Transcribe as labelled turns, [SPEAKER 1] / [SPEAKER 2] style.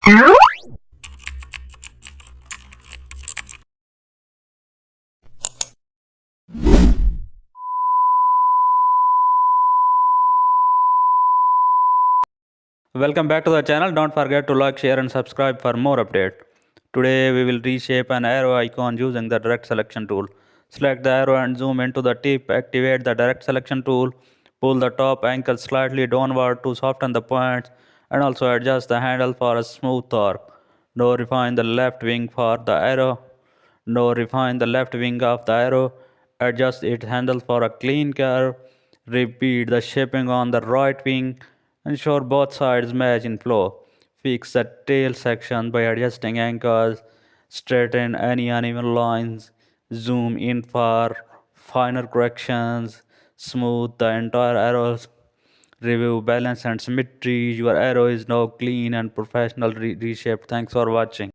[SPEAKER 1] Welcome back to the channel. Don't forget to like, share and subscribe for more updates. Today we will reshape an arrow icon using the direct selection tool. Select the arrow and zoom into the tip. Activate the direct selection tool. Pull the top angle slightly downward to soften the points and also adjust the handle for a smooth torque. Now refine the left wing for the arrow. Now refine the left wing of the arrow. Adjust its handle for a clean curve. Repeat the shaping on the right wing. Ensure both sides match in flow. Fix the tail section by adjusting angles. Straighten any uneven lines. Zoom in for finer corrections. Smooth the entire arrows. Review balance and symmetry. Your arrow is now clean and professional reshaped. Thanks for watching.